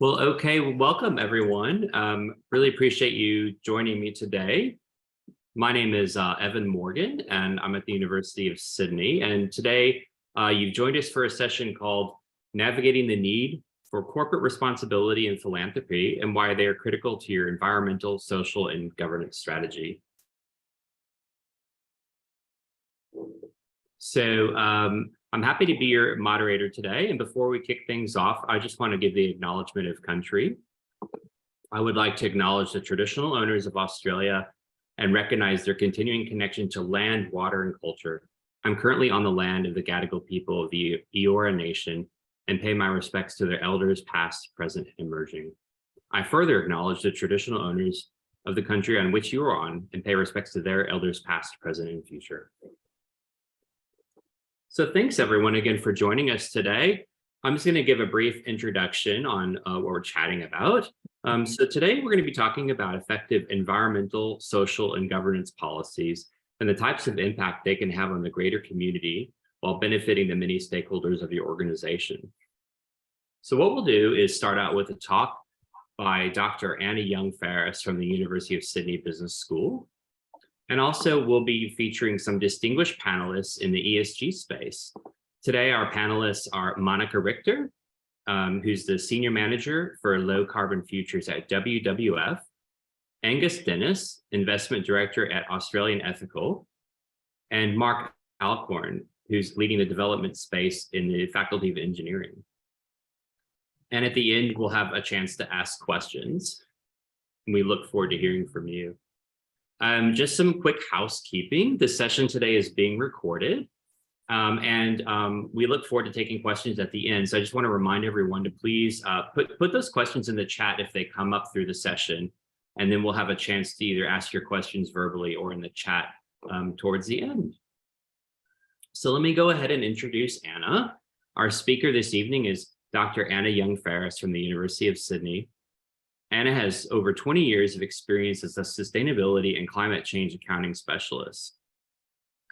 Well, okay, welcome everyone. Really appreciate you joining me today. My name is Evan Morgan, and I'm at the University of Sydney. And today you've joined us for a session called Navigating the Need for Corporate Responsibility and Philanthropy and Why They Are Critical to Your Environmental, Social, and Governance Strategy. So I'm happy to be your moderator today. And before we kick things off, I just want to give the acknowledgement of country. I would like to acknowledge the traditional owners of Australia and recognize their continuing connection to land, water, and culture. I'm currently on the land of the Gadigal people of the Eora Nation and pay my respects to their elders past, present, and emerging. I further acknowledge the traditional owners of the country on which you are on and pay respects to their elders past, present, and future. So thanks everyone again for joining us today. I'm just going to give a brief introduction on what we're chatting about. So today we're going to be talking about effective environmental, social, and governance policies and the types of impact they can have on the greater community while benefiting the many stakeholders of your organization. So what we'll do is start out with a talk by Dr. Anna Young-Ferris from the University of Sydney Business School. And also we'll be featuring some distinguished panelists in the ESG space. Today, our panelists are Monica Richter, who's the Senior Manager for Low Carbon Futures at WWF, Angus Dennis, Investment Director at Australian Ethical, and Mark Alcorn, who's leading the development space in the Faculty of Engineering. And at the end, we'll have a chance to ask questions. And we look forward to hearing from you. Just some quick housekeeping. This session today is being recorded. We look forward to taking questions at the end. So I just want to remind everyone to please put those questions in the chat if they come up through the session, and then we'll have a chance to either ask your questions verbally or in the chat towards the end. So let me go ahead and introduce Anna. Our speaker this evening is Dr. Anna Young-Ferris from the University of Sydney. Anna has over 20 years of experience as a sustainability and climate change accounting specialist.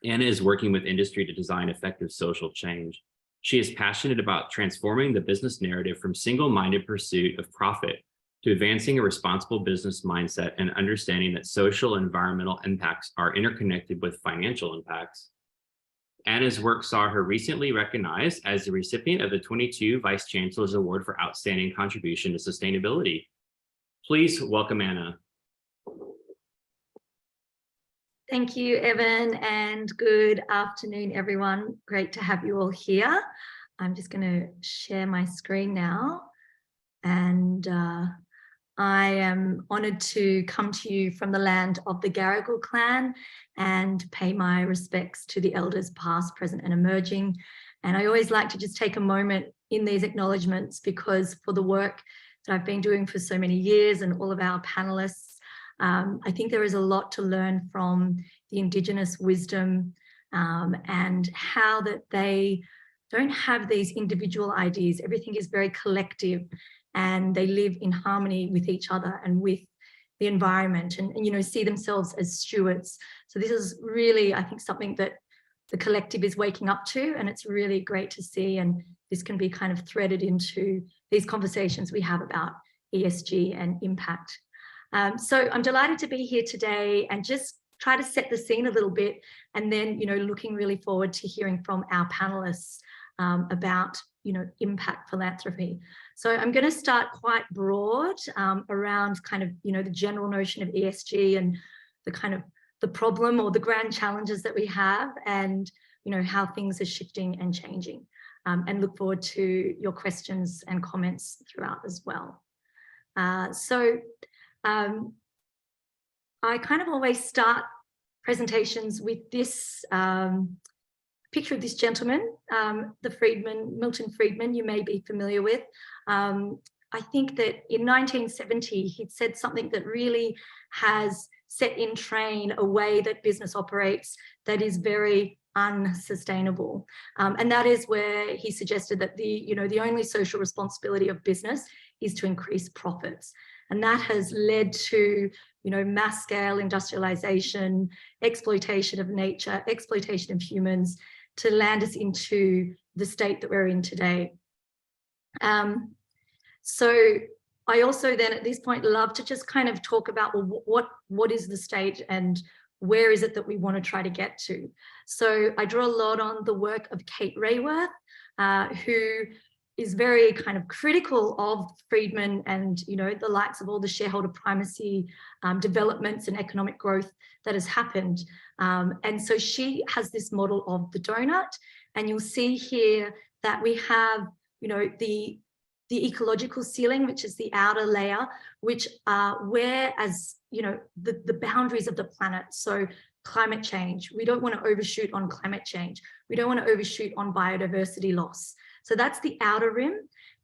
Anna is working with industry to design effective social change. She is passionate about transforming the business narrative from single-minded pursuit of profit to advancing a responsible business mindset and understanding that social and environmental impacts are interconnected with financial impacts. Anna's work saw her recently recognized as the recipient of the 22 Vice Chancellor's Award for Outstanding Contribution to Sustainability. Please welcome Anna. Thank you, Evan, and good afternoon, everyone. Great to have you all here. I'm just going to share my screen now. And I am honoured to come to you from the land of the Gadigal clan and pay my respects to the elders past, present, and emerging. And I always like to just take a moment in these acknowledgements because for the work that I've been doing for so many years and all of our panelists, I think there is a lot to learn from the Indigenous wisdom and how that they don't have these individual ideas. Everything is very collective and they live in harmony with each other and with the environment and you know, see themselves as stewards. So this is really, I think, something that the collective is waking up to, and it's really great to see, and this can be kind of threaded into these conversations we have about ESG and impact. So I'm delighted to be here today and just try to set the scene a little bit, and then, you know, looking really forward to hearing from our panelists about, you know, impact philanthropy. So I'm going to start quite broad around kind of, you know, the general notion of ESG and the kind of the problem or the grand challenges that we have, and, you know, how things are shifting and changing. And look forward to your questions and comments throughout as well. I kind of always start presentations with this picture of this gentleman, Milton Friedman, you may be familiar with. I think that in 1970, he'd said something that really has set in train a way that business operates that is very unsustainable. And that is where he suggested that the only social responsibility of business is to increase profits. And that has led to, you know, mass scale industrialization, exploitation of nature, exploitation of humans, to land us into the state that we're in today. So I also then at this point love to just kind of talk about, well, what is the stage and where is it that we want to try to get to? So I draw a lot on the work of Kate Raworth, who is very kind of critical of Friedman and, you know, the likes of all the shareholder primacy developments and economic growth that has happened. And so she has this model of the donut, and you'll see here that we have, you know, the ecological ceiling, which is the outer layer, which where, as you know, the boundaries of the planet. So climate change, we don't want to overshoot on climate change. We don't want to overshoot on biodiversity loss. So that's the outer rim.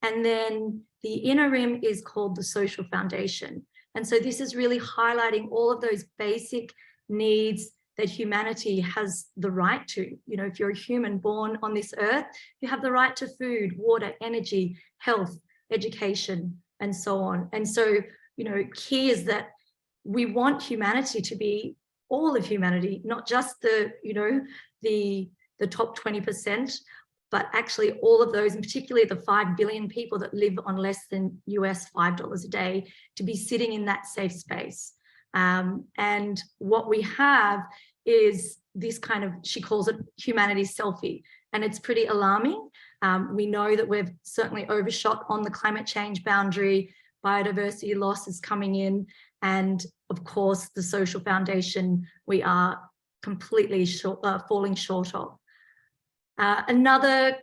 And then the inner rim is called the social foundation. And so this is really highlighting all of those basic needs that humanity has the right to. You know, if you're a human born on this earth, you have the right to food, water, energy, health, education, and so on. And so, you know, key is that we want humanity to be all of humanity, not just the, you know, the top 20%, but actually all of those, and particularly the 5 billion people that live on less than US $5 a day, to be sitting in that safe space. And what we have is this kind of, she calls it humanity's selfie, and it's pretty alarming. We know that we've certainly overshot on the climate change boundary, biodiversity loss is coming in, and of course the social foundation we are completely falling short of. Another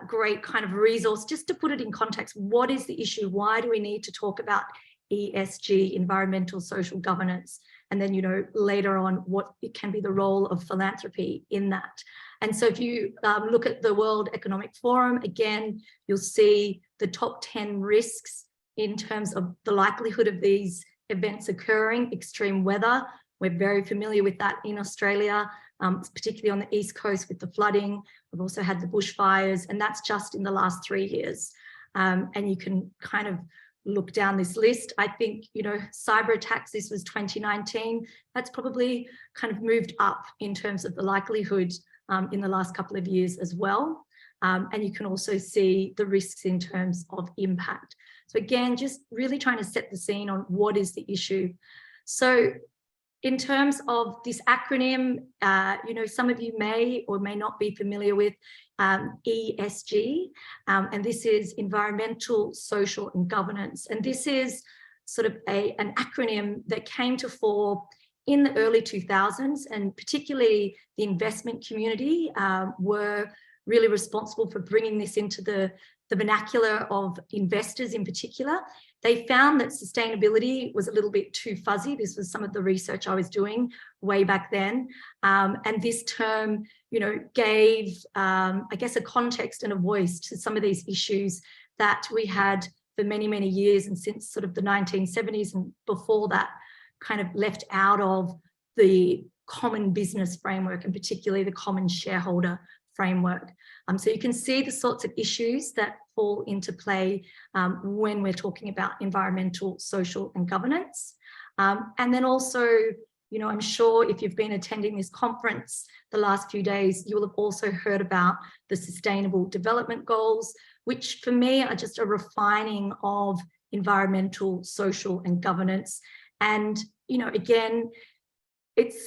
great kind of resource, just to put it in context, what is the issue? Why do we need to talk about ESG, environmental social governance? And then, you know, later on, what it can be the role of philanthropy in that. And so if you look at the World Economic Forum, again, you'll see the top 10 risks in terms of the likelihood of these events occurring. Extreme weather, we're very familiar with that in Australia, particularly on the East Coast with the flooding. We've also had the bushfires, and that's just in the last 3 years. And you can kind of look down this list. I think, you know, cyber attacks, this was 2019. That's probably kind of moved up in terms of the likelihood in the last couple of years as well. And you can also see the risks in terms of impact. So again, just really trying to set the scene on what is the issue. So in terms of this acronym, you know, some of you may or may not be familiar with ESG, and this is environmental, social, and governance. And this is sort of an acronym that came to fore in the early 2000s, and particularly the investment community were really responsible for bringing this into the vernacular of investors in particular. They found that sustainability was a little bit too fuzzy. This was some of the research I was doing way back then. And this term, you know, gave, I guess, a context and a voice to some of these issues that we had for many, many years, and since sort of the 1970s and before that, kind of left out of the common business framework, and particularly the common shareholder framework. So you can see the sorts of issues that fall into play when we're talking about environmental, social, and governance. And then also, you know, I'm sure if you've been attending this conference the last few days, you will have also heard about the Sustainable Development Goals, which for me are just a refining of environmental, social, and governance. And, you know, again,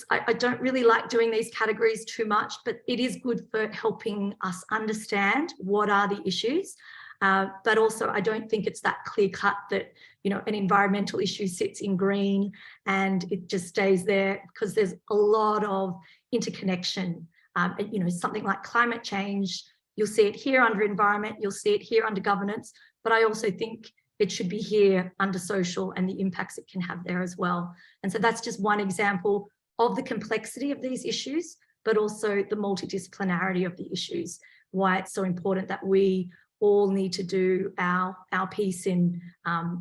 I don't really like doing these categories too much, but it is good for helping us understand what are the issues. But also, I don't think it's that clear cut that, you know, an environmental issue sits in green and it just stays there, because there's a lot of interconnection. You know, something like climate change, you'll see it here under environment, you'll see it here under governance, but I also think it should be here under social and the impacts it can have there as well. And so that's just one example of the complexity of these issues, but also the multidisciplinarity of the issues, why it's so important that we all need to do our piece in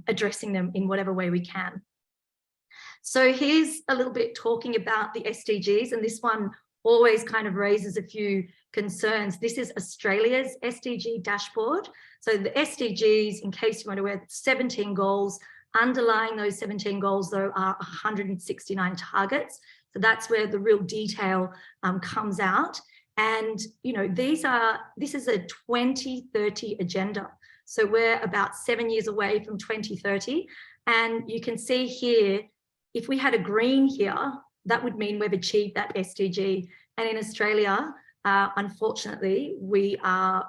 addressing them in whatever way we can. So here's a little bit talking about the SDGs, and this one always kind of raises a few concerns. This is Australia's SDG dashboard. So the SDGs, in case you weren't aware, 17 goals. Underlying those 17 goals, though, are 169 targets. So that's where the real detail comes out. And, you know, this is a 2030 agenda. So we're about 7 years away from 2030. And you can see here, if we had a green here, that would mean we've achieved that SDG. And in Australia, unfortunately, we are,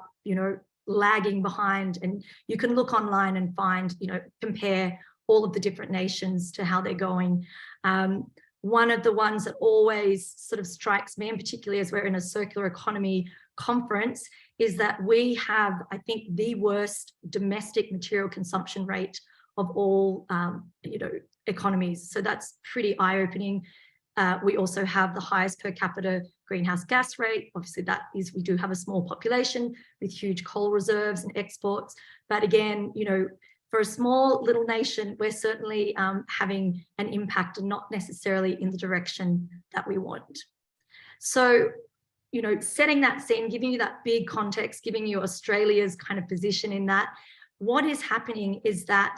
lagging behind. And you can look online and find, compare all of the different nations to how they're going. One of the ones that always sort of strikes me, and particularly as we're in a circular economy conference, is that we have, I think, the worst domestic material consumption rate of all, economies. So that's pretty eye-opening. We also have the highest per capita greenhouse gas rate. Obviously, that is, we do have a small population with huge coal reserves and exports. But again, for a small little nation, we're certainly having an impact and not necessarily in the direction that we want. So, setting that scene, giving you that big context, giving you Australia's kind of position in that, what is happening is that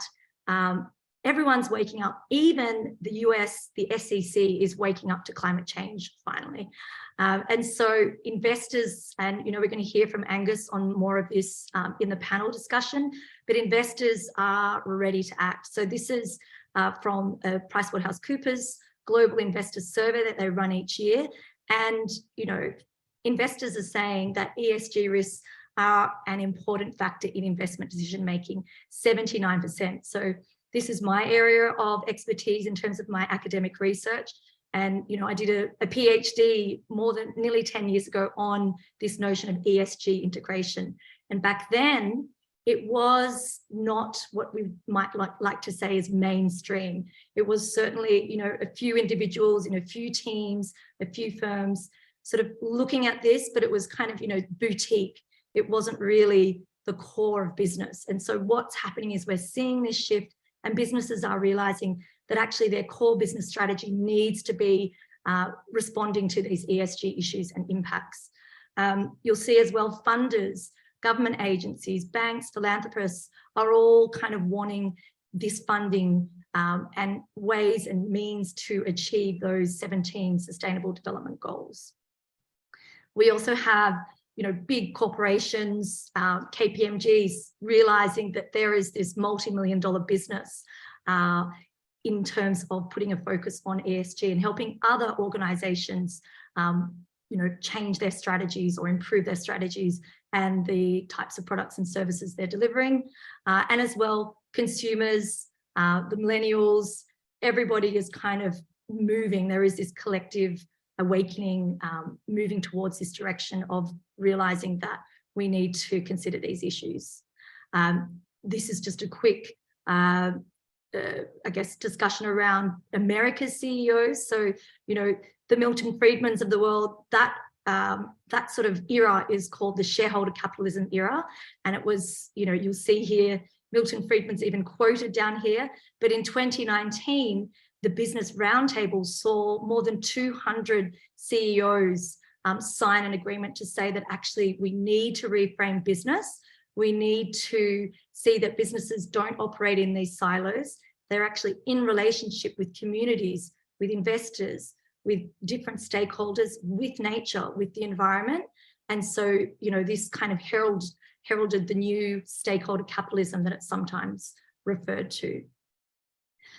everyone's waking up. Even the US, the SEC is waking up to climate change finally. And so investors, and we're going to hear from Angus on more of this in the panel discussion, but investors are ready to act. So this is from a PricewaterhouseCoopers global investor survey that they run each year. And, investors are saying that ESG risks are an important factor in investment decision-making, 79%. So this is my area of expertise in terms of my academic research. And, I did a PhD nearly 10 years ago on this notion of ESG integration. And back then, it was not what we might like to say is mainstream. It was certainly, a few individuals, a few teams, a few firms sort of looking at this, but it was kind of, boutique. It wasn't really the core of business. And so what's happening is we're seeing this shift, and businesses are realizing that actually their core business strategy needs to be responding to these ESG issues and impacts. You'll see as well, funders, government agencies, banks, philanthropists are all kind of wanting this funding and ways and means to achieve those 17 Sustainable Development Goals. We also have, big corporations, KPMGs, realizing that there is this multi-million-dollar business in terms of putting a focus on ESG and helping other organizations, change their strategies or improve their strategies and the types of products and services they're delivering. And as well, consumers, the millennials, everybody is kind of moving. There is this collective awakening, moving towards this direction of realizing that we need to consider these issues. This is just a quick, I guess, discussion around America's CEOs. So, the Milton Friedmans of the world, that sort of era is called the shareholder capitalism era. And it was, you'll see here, Milton Friedman's even quoted down here, but in 2019, the Business Roundtable saw more than 200 CEOs sign an agreement to say that actually we need to reframe business. We need to see that businesses don't operate in these silos. They're actually in relationship with communities, with investors, with different stakeholders, with nature, with the environment. And so, this kind of heralded the new stakeholder capitalism that it's sometimes referred to.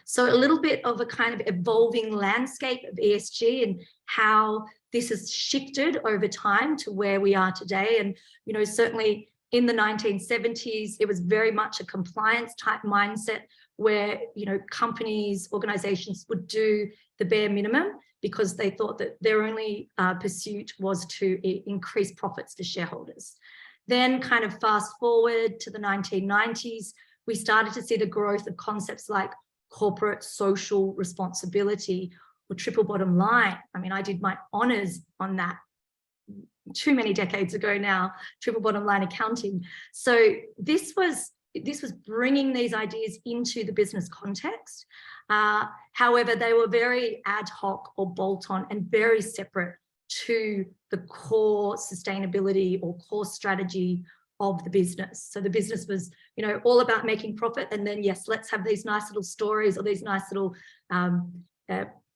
So a little bit of a kind of evolving landscape of ESG and how this has shifted over time to where we are today. And, certainly in the 1970s, it was very much a compliance type mindset where, companies, organizations would do the bare minimum because they thought that their only pursuit was to increase profits for shareholders. Then kind of fast forward to the 1990s, we started to see the growth of concepts like corporate social responsibility or triple bottom line. I mean, I did my honors on that too many decades ago now, triple bottom line accounting. So this was bringing these ideas into the business context. However, they were very ad hoc or bolt-on and very separate to the core sustainability or core strategy of the business. So the business was, all about making profit. And then, yes, let's have these nice little stories or these nice little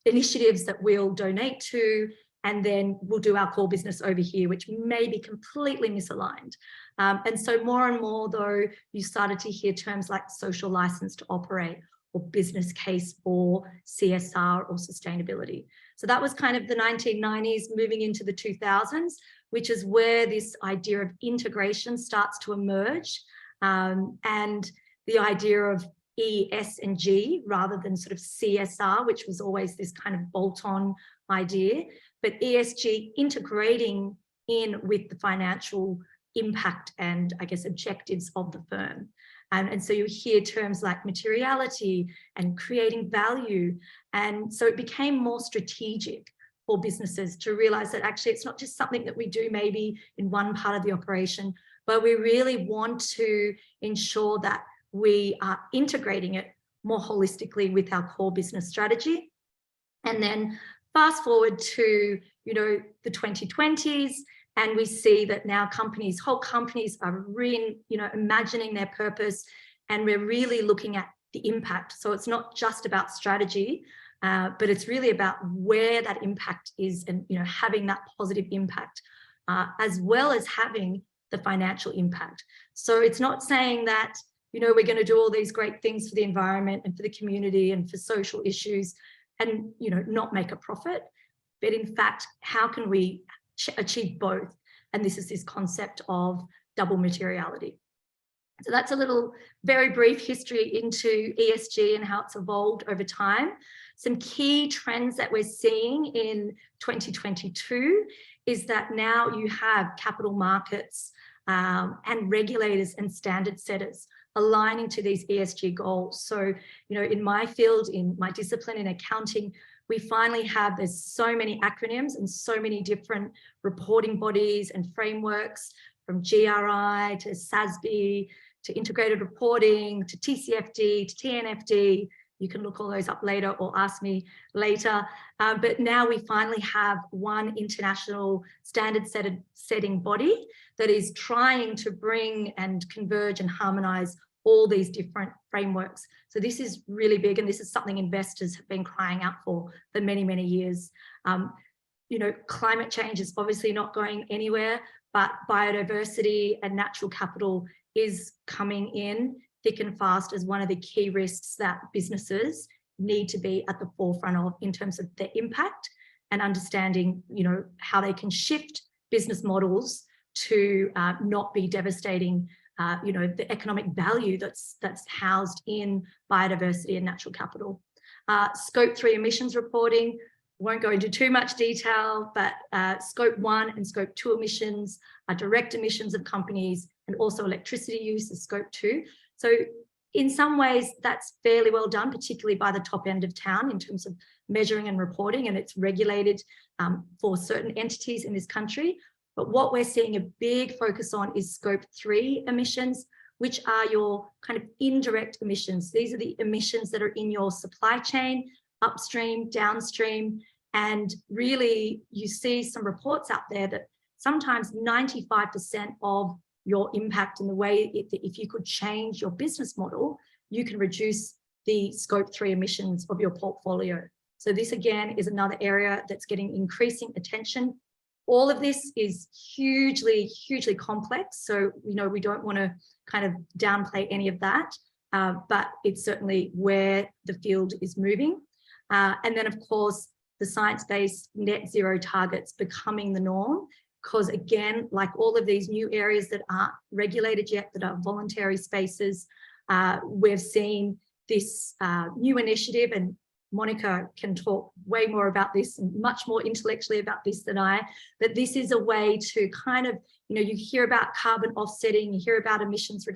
initiatives that we'll donate to. and then we'll do our core business over here, which may be completely misaligned. And so more and more, though, you started to hear terms like social license to operate or business case for CSR or sustainability. So that was kind of the 1990s moving into the 2000s, which is where this idea of integration starts to emerge, and the idea of ESG rather than sort of CSR, which was always this kind of bolt-on idea, but ESG integrating in with the financial impact and, I guess, objectives of the firm. And so you hear terms like materiality and creating value. And so it became more strategic for businesses to realize that actually it's not just something that we do maybe in one part of the operation, but we really want to ensure that we are integrating it more holistically with our core business strategy. And then fast forward to, you know, the 2020s, and we see that now whole companies are imagining their purpose, and we're really looking at the impact. So it's not just about strategy, but it's really about where that impact is, and, you know, having that positive impact, as well as having the financial impact. So it's not saying that, you know, we're going to do all these great things for the environment and for the community and for social issues and, you know, not make a profit. But in fact, how can we achieve both? And this is this concept of double materiality. So that's a little very brief history into ESG and how it's evolved over time. Some key trends that we're seeing in 2022 is that now you have capital markets and regulators and standard setters aligning to these ESG goals. So, you know, in my field, in my discipline in accounting, we finally have, there's so many acronyms and so many different reporting bodies and frameworks, from GRI to SASB to integrated reporting to TCFD to TNFD. You can look all those up later or ask me later. But now we finally have one international standard setting body that is trying to bring and converge and harmonize all these different frameworks. So this is really big, and this is something investors have been crying out for many, many years. You know, climate change is obviously not going anywhere, but biodiversity and natural capital is coming in thick and fast as one of the key risks that businesses need to be at the forefront of in terms of their impact and understanding, you know, how they can shift business models to not be devastating, you know, the economic value that's housed in biodiversity and natural capital. Scope 3 emissions reporting, won't go into too much detail, but Scope 1 and Scope 2 emissions are direct emissions of companies, and also electricity use is Scope 2. So in some ways, that's fairly well done, particularly by the top end of town in terms of measuring and reporting, and it's regulated for certain entities in this country. But what we're seeing a big focus on is Scope 3 emissions, which are your kind of indirect emissions. These are the emissions that are in your supply chain, upstream, downstream, and really you see some reports out there that sometimes 95% of your impact in the way if you could change your business model, you can reduce the Scope 3 emissions of your portfolio. So this again is another area that's getting increasing attention. All of this is hugely, hugely complex. So, you know, we don't want to kind of downplay any of that, but it's certainly where the field is moving. And then, of course, the science-based net zero targets becoming the norm, because again, like all of these new areas that aren't regulated yet, that are voluntary spaces, we've seen this new initiative, and Monica can talk way more about this and much more intellectually about this than I, but this is a way to kind of, you know, you hear about carbon offsetting, you hear about emissions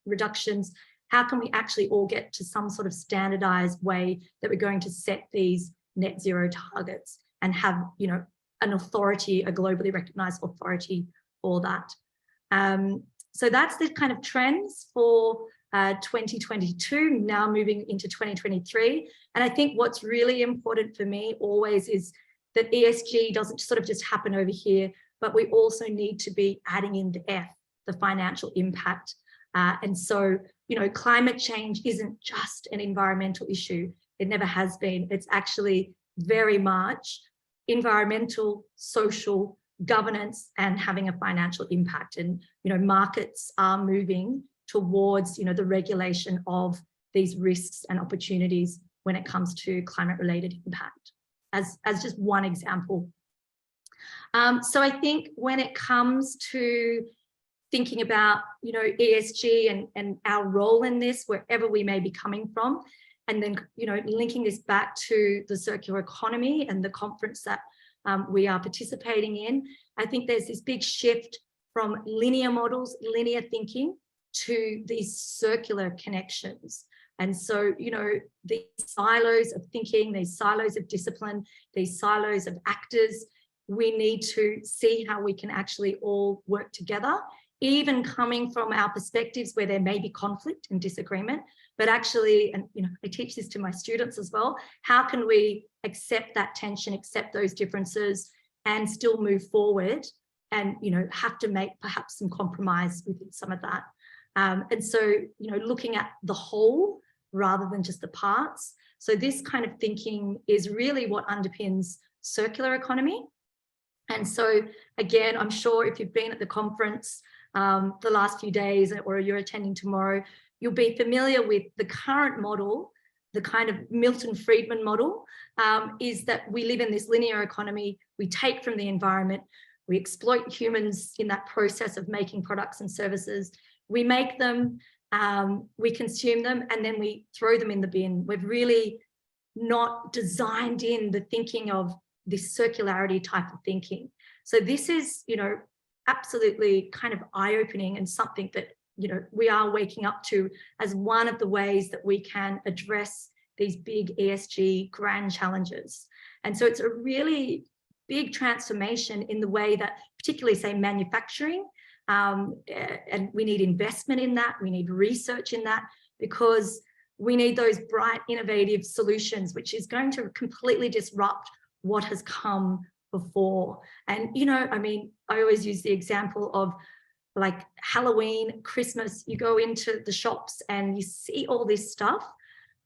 reductions. How can we actually all get to some sort of standardized way that we're going to set these net zero targets and have, you know, an authority, a globally recognized authority for that. So that's the kind of trends for 2022, now moving into 2023. And I think what's really important for me always is that ESG doesn't sort of just happen over here, but we also need to be adding in the F, the financial impact. And so, you know, climate change isn't just an environmental issue. It never has been. It's actually very much environmental, social, governance, and having a financial impact. And, markets are moving towards, the regulation of these risks and opportunities when it comes to climate-related impact, as just one example. So I think when it comes to thinking about, ESG and our role in this, wherever we may be coming from, and then, linking this back to the circular economy and the conference that we are participating in, I think there's this big shift from linear models, linear thinking, to these circular connections. And so, these silos of thinking, these silos of discipline, these silos of actors, we need to see how we can actually all work together, even coming from our perspectives where there may be conflict and disagreement, but actually, and I teach this to my students as well, how can we accept that tension, accept those differences, and still move forward and, have to make perhaps some compromise within some of that. And so, looking at the whole rather than just the parts. So this kind of thinking is really what underpins circular economy. And so, again, I'm sure if you've been at the conference the last few days, or you're attending tomorrow, you'll be familiar with the current model, the kind of Milton Friedman model, is that we live in this linear economy. We take from the environment, we exploit humans in that process of making products and services. We make them, we consume them, and then we throw them in the bin. We've really not designed in the thinking of this circularity type of thinking. So this is, absolutely kind of eye-opening, and something that, we are waking up to as one of the ways that we can address these big ESG grand challenges. And so it's a really big transformation in the way that, particularly say manufacturing, and we need investment in that, we need research in that, because we need those bright, innovative solutions, which is going to completely disrupt what has come before. And, I always use the example of like Halloween, Christmas, you go into the shops and you see all this stuff.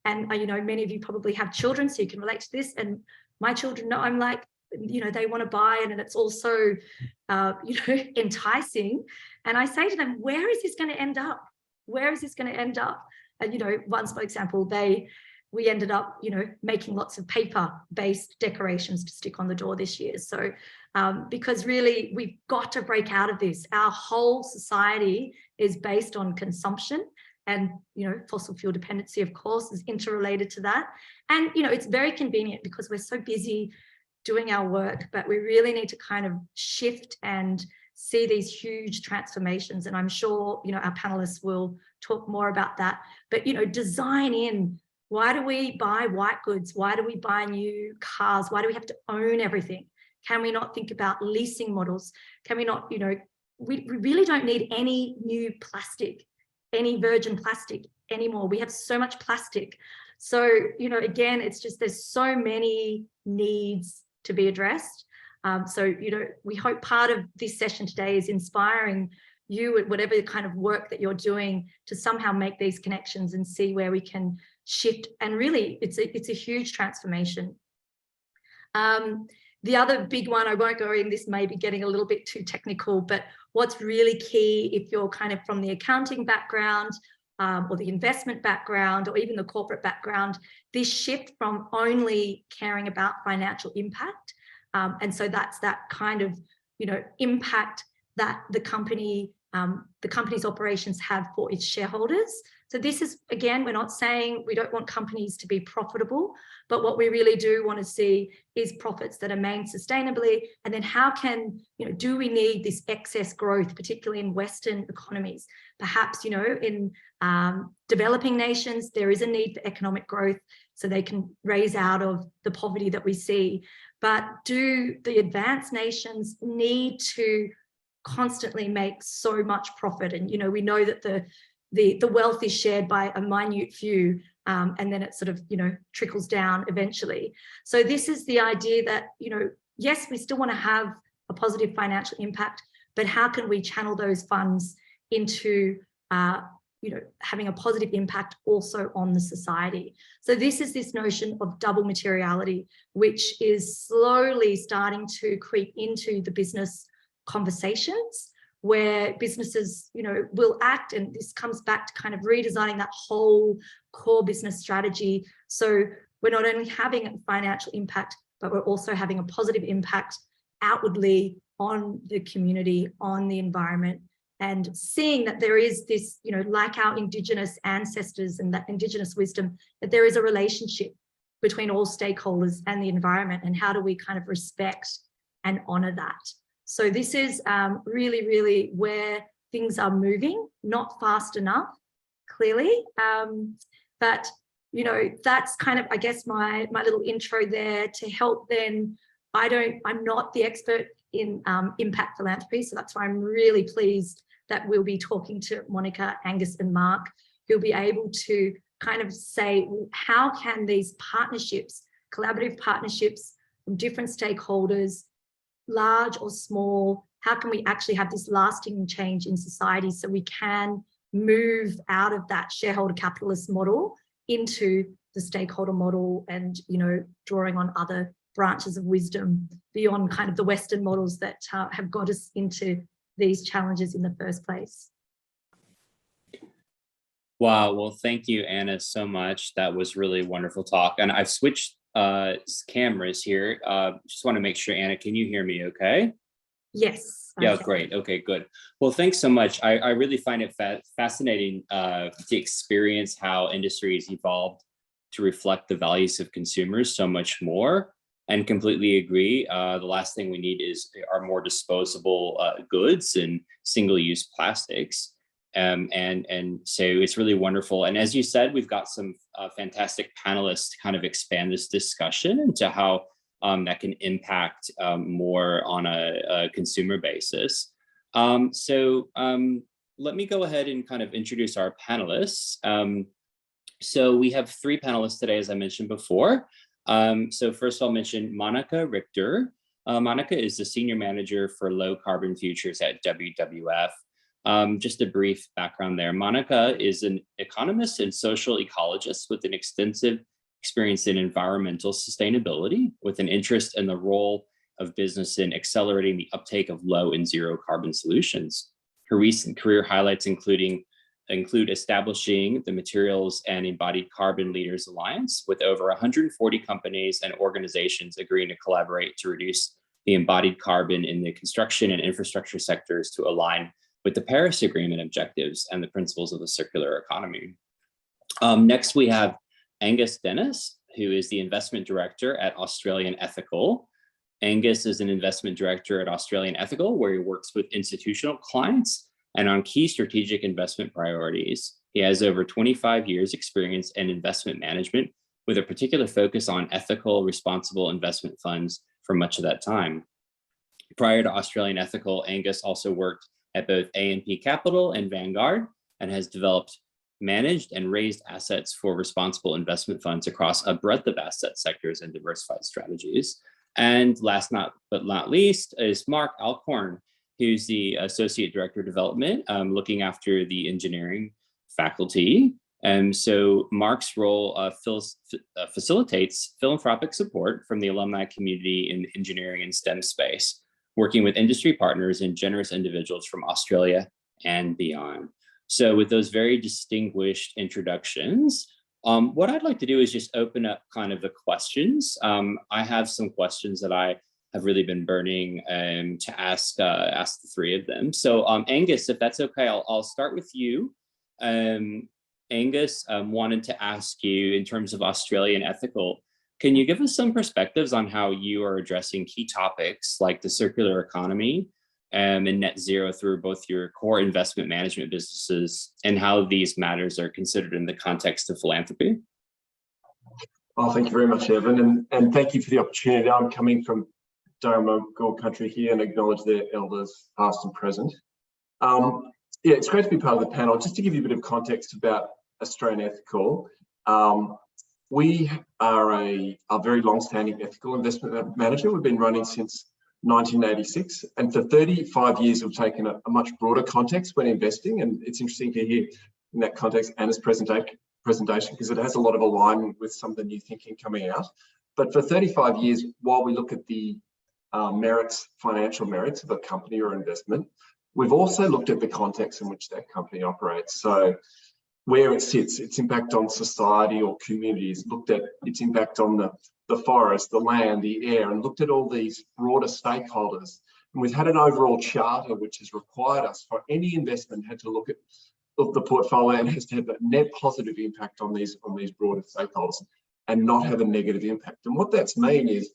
And, many of you probably have children, so you can relate to this. And my children know, I'm like, they want to buy it, and it's also, enticing. And I say to them, where is this going to end up? Where is this going to end up? And, once, for example, we ended up, making lots of paper-based decorations to stick on the door this year. So, because really we've got to break out of this. Our whole society is based on consumption, and, fossil fuel dependency, of course, is interrelated to that. And, it's very convenient because we're so busy doing our work, but we really need to kind of shift and see these huge transformations. And I'm sure, our panelists will talk more about that. But, design in, why do we buy white goods? Why do we buy new cars? Why do we have to own everything? Can we not think about leasing models? Can we not, we really don't need any new plastic, any virgin plastic anymore. We have so much plastic. So, again, it's just, there's so many needs to be addressed. So, we hope part of this session today is inspiring you at whatever kind of work that you're doing to somehow make these connections and see where we can shift. And really, it's a huge transformation. The other big one, I won't go in, this may be getting a little bit too technical, but what's really key if you're kind of from the accounting background, or the investment background, or even the corporate background, this shift from only caring about financial impact. And so that's that kind of, impact that the company's operations have for its shareholders. So this is, again, we're not saying we don't want companies to be profitable, but what we really do want to see is profits that are made sustainably. And then how can, do we need this excess growth, particularly in Western economies? Perhaps, in developing nations, there is a need for economic growth so they can raise out of the poverty that we see. But do the advanced nations need to constantly make so much profit? And, we know that the wealth is shared by a minute few, and then it sort of, trickles down eventually. So this is the idea that, yes, we still want to have a positive financial impact, but how can we channel those funds into having a positive impact also on the society. So this is this notion of double materiality, which is slowly starting to creep into the business conversations, where businesses, will act, and this comes back to kind of redesigning that whole core business strategy. So we're not only having a financial impact, but we're also having a positive impact outwardly on the community, on the environment, and seeing that there is this, like our Indigenous ancestors and that Indigenous wisdom, that there is a relationship between all stakeholders and the environment, and how do we kind of respect and honor that. So this is really, really where things are moving, not fast enough, clearly. But, that's kind of, I guess, my little intro there to help then. I'm not the expert in impact philanthropy, so that's why I'm really pleased that we'll be talking to Monica, Angus and Mark, who'll be able to kind of say, well, how can these partnerships, collaborative partnerships from different stakeholders, large or small, how can we actually have this lasting change in society so we can move out of that shareholder capitalist model into the stakeholder model, and, drawing on other branches of wisdom beyond kind of the Western models that have got us into these challenges in the first place. Wow, well, thank you, Anna, so much. That was really wonderful talk. And I've switched cameras here. Just want to make sure, Anna, can you hear me okay? Yes. Yeah, great. Okay, good. Well, thanks so much. I really find it fascinating to experience how industry has evolved to reflect the values of consumers so much more. And completely agree. The last thing we need are more disposable goods and single-use plastics. And so it's really wonderful. And as you said, we've got some fantastic panelists to kind of expand this discussion into how that can impact more on a consumer basis. So let me go ahead and kind of introduce our panelists. So we have 3 panelists today, as I mentioned before. So first I'll mention Monica Richter. Monica is the Senior Manager for Low Carbon Futures at WWF. Just a brief background there. Monica is an economist and social ecologist with an extensive experience in environmental sustainability, with an interest in the role of business in accelerating the uptake of low and zero carbon solutions. Her recent career highlights include establishing the Materials and Embodied Carbon Leaders Alliance, with over 140 companies and organizations agreeing to collaborate to reduce the embodied carbon in the construction and infrastructure sectors to align with the Paris Agreement objectives and the principles of the circular economy. Next, we have Angus Dennis, who is the Investment Director at Australian Ethical. Angus is an Investment Director at Australian Ethical, where he works with institutional clients and on key strategic investment priorities. He has over 25 years experience in investment management, with a particular focus on ethical, responsible investment funds for much of that time. Prior to Australian Ethical, Angus also worked at both A&P Capital and Vanguard, and has developed, managed, and raised assets for responsible investment funds across a breadth of asset sectors and diversified strategies. And last but not least is Mark Alcorn, who's the Associate Director of Development, looking after the engineering faculty. And so Mark's role facilitates philanthropic support from the alumni community in the engineering and STEM space, working with industry partners and generous individuals from Australia and beyond. So with those very distinguished introductions, what I'd like to do is just open up kind of the questions. I have some questions that I have really been burning to ask the 3 of them. So Angus, if that's okay, I'll start with you. Angus, wanted to ask you, in terms of Australian Ethical, can you give us some perspectives on how you are addressing key topics like the circular economy and net zero through both your core investment management businesses, and how these matters are considered in the context of philanthropy? Well, thank you very much, Evan, and thank you for the opportunity. I'm coming from Darama Gold Country here and acknowledge their elders, past and present. Yeah, it's great to be part of the panel. Just to give you a bit of context about Australian Ethical, we are a very long-standing ethical investment manager. We've been running since 1986, and for 35 years we've taken a much broader context when investing. And it's interesting to hear in that context and as presentation because it has a lot of alignment with some of the new thinking coming out. But for 35 years, while we look at the financial merits of a company or investment, we've also looked at the context in which that company operates. So where it sits, its impact on society or communities, looked at its impact on the forest, the land, the air, and looked at all these broader stakeholders. And we've had an overall charter which has required us for any investment had to look at the portfolio and has to have a net positive impact on these broader stakeholders and not have a negative impact. And what that's mean is,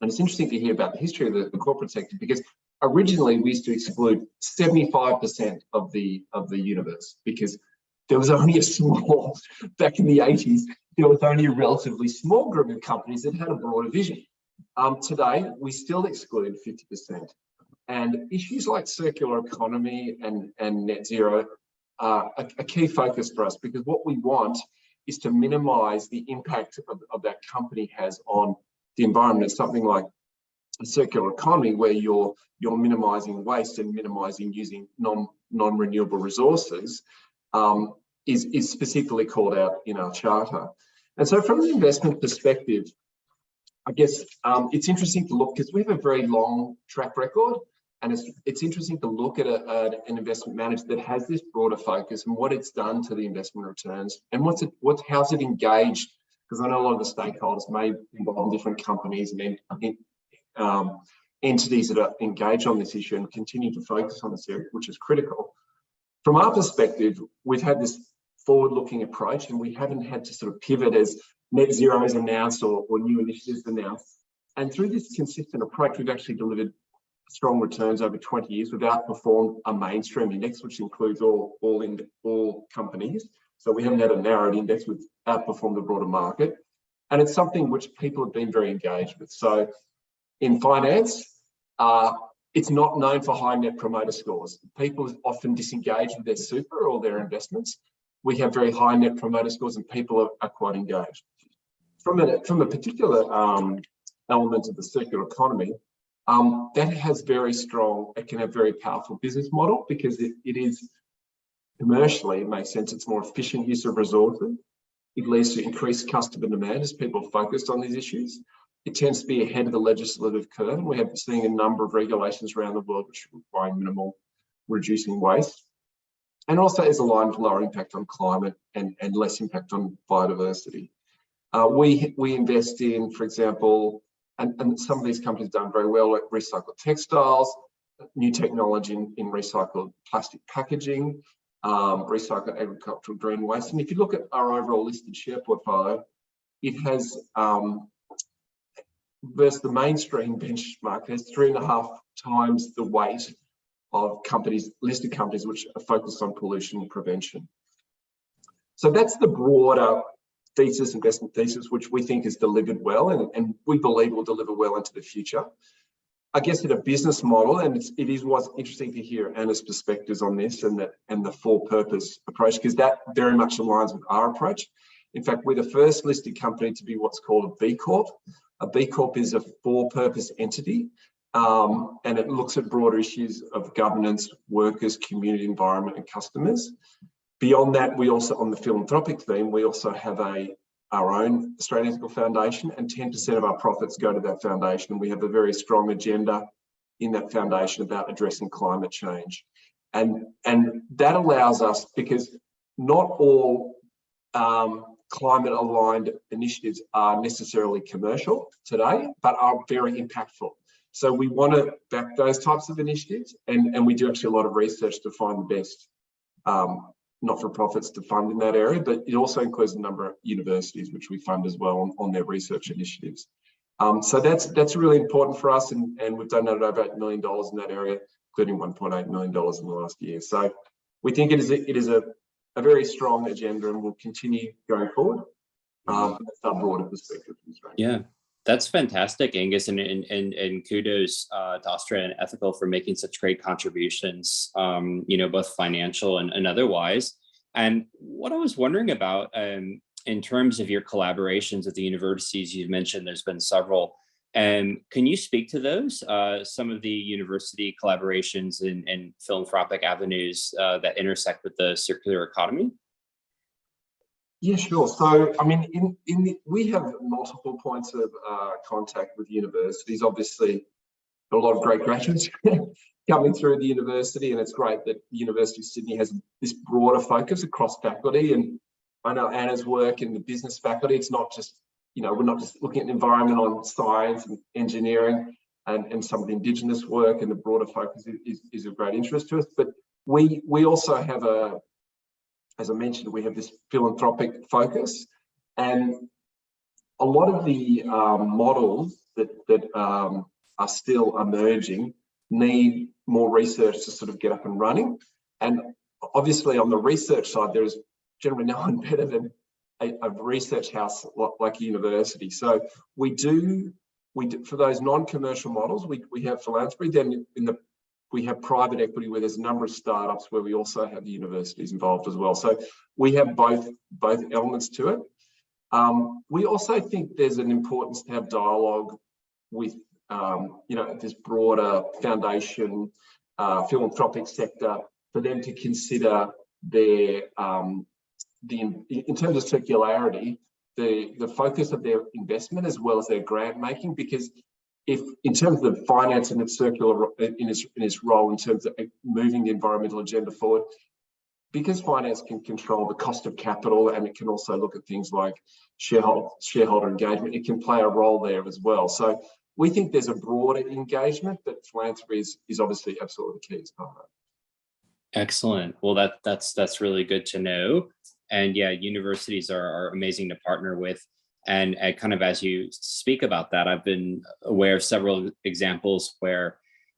and it's interesting to hear about the history of the corporate sector, because originally we used to exclude 75% of the universe because there was only a small, back in the 80s, there was only a relatively small group of companies that had a broader vision. Today, we still exclude 50%. And issues like circular economy and net zero are a key focus for us, because what we want is to minimise the impact of that company has on the environment. It's something like a circular economy where you're minimising waste and minimising using non-renewable resources. Is specifically called out in our charter. And so from an investment perspective, I guess it's interesting to look, because we have a very long track record, and it's interesting to look at an investment manager that has this broader focus and what it's done to the investment returns and how's it engaged, because I know a lot of the stakeholders may involve different companies and entities that are engaged on this issue and continue to focus on this area, which is critical. From our perspective, we've had this forward-looking approach, and we haven't had to sort of pivot as net zero is announced or new initiatives announced. And through this consistent approach, we've actually delivered strong returns over 20 years. We've outperformed a mainstream index, which includes all companies. So we haven't had a narrowed index, we've outperformed the broader market. And it's something which people have been very engaged with. So in finance, it's not known for high net promoter scores. People often disengage with their super or their investments. We have very high net promoter scores and people are quite engaged. From a particular element of the circular economy, that has it can have very powerful business model, because it is commercially, it makes sense, it's more efficient use of resources. It leads to increased customer demand as people focus on these issues. It tends to be ahead of the legislative curve, and we have seen a number of regulations around the world which require minimal reducing waste. And also is aligned with lower impact on climate and less impact on biodiversity. We invest in, for example, and some of these companies have done very well, like recycled textiles, new technology in recycled plastic packaging, recycled agricultural green waste. And if you look at our overall listed share portfolio, it has, versus the mainstream benchmark, has 3.5 times the weight of listed companies which are focused on pollution prevention. So that's the broader investment thesis, which we think has delivered well, and we believe will deliver well into the future. I guess in a business model, and it was interesting to hear Anna's perspectives on this and the for-purpose approach, because that very much aligns with our approach. In fact, we're the first listed company to be what's called a B Corp. A B Corp is a for-purpose entity. And it looks at broader issues of governance, workers, community, environment, and customers. Beyond that, we also, on the philanthropic theme, we also have our own Australian Ethical Foundation, and 10% of our profits go to that foundation. We have a very strong agenda in that foundation about addressing climate change. And that allows us, because not all climate-aligned initiatives are necessarily commercial today, but are very impactful. So we want to back those types of initiatives, and we do actually a lot of research to find the best not-for-profits to fund in that area, but it also includes a number of universities which we fund as well on their research initiatives. So that's really important for us, and we've donated over $8 million in that area, including $1.8 million in the last year. So we think it is a very strong agenda, and will continue going forward. That's our broader perspective. Yeah. That's fantastic, Angus, and kudos to Australian Ethical for making such great contributions, both financial and otherwise. And what I was wondering about in terms of your collaborations with the universities, you mentioned there's been several. Can you speak to those, some of the university collaborations and philanthropic avenues that intersect with the circular economy? Yeah, sure. So, I mean, we have multiple points of contact with universities. Obviously, a lot of great graduates coming through the university, and it's great that the University of Sydney has this broader focus across faculty. And I know Anna's work in the business faculty. It's not just, we're not just looking at the environment on science and engineering and some of the Indigenous work, and the broader focus is of great interest to us. But we also have as I mentioned, we have this philanthropic focus, and a lot of the models that are still emerging need more research to sort of get up and running. And obviously on the research side, there is generally no one better than a research house like a university. So we do for those non-commercial models, we have philanthropy. Then we have private equity, where there's a number of startups where we also have the universities involved as well. So we have both elements to it. We also think there's an importance to have dialogue with this broader foundation, philanthropic sector, for them to consider their in terms of circularity, the focus of their investment as well as their grant making. Because if in terms of finance and its circular in its role in terms of moving the environmental agenda forward, because finance can control the cost of capital, and it can also look at things like shareholder engagement, it can play a role there as well. So we think there's a broader engagement, but philanthropy is obviously absolutely key as part of that. Excellent. Well, that's really good to know. And yeah, universities are amazing to partner with. And kind of as you speak about that, I've been aware of several examples where,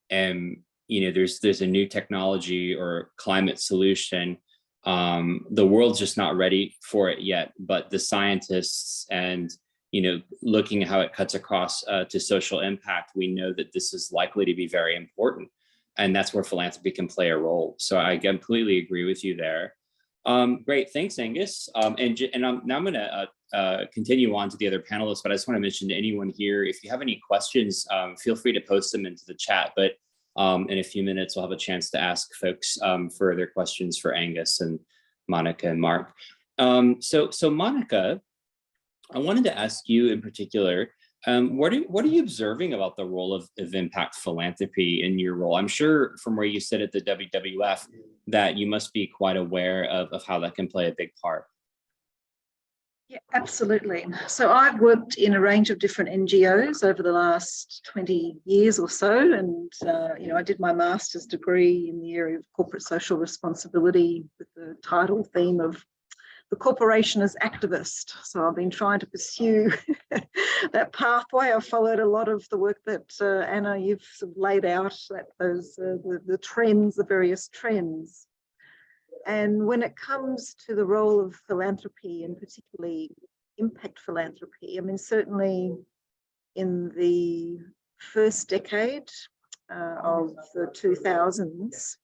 there's a new technology or climate solution. The world's just not ready for it yet, but the scientists and, looking at how it cuts across to social impact, we know that this is likely to be very important. And that's where philanthropy can play a role. So I completely agree with you there. Great, thanks, Angus. Now I'm going to continue on to the other panelists, but I just want to mention to anyone here, if you have any questions, feel free to post them into the chat. But in a few minutes, we'll have a chance to ask folks further questions for Angus and Monica and Mark. So Monica, I wanted to ask you in particular, what are you observing about the role of impact philanthropy in your role? I'm sure from where you sit at the WWF that you must be quite aware of how that can play a big part. Yeah, absolutely. So I've worked in a range of different NGOs over the last 20 years or so. And, I did my master's degree in the area of corporate social responsibility with the title theme of the corporation as activist. So I've been trying to pursue that pathway. I've followed a lot of the work that Anna, you've sort of laid out, the trends, the various trends. And when it comes to the role of philanthropy, and particularly impact philanthropy, I mean, certainly in the first decade of the 2000s,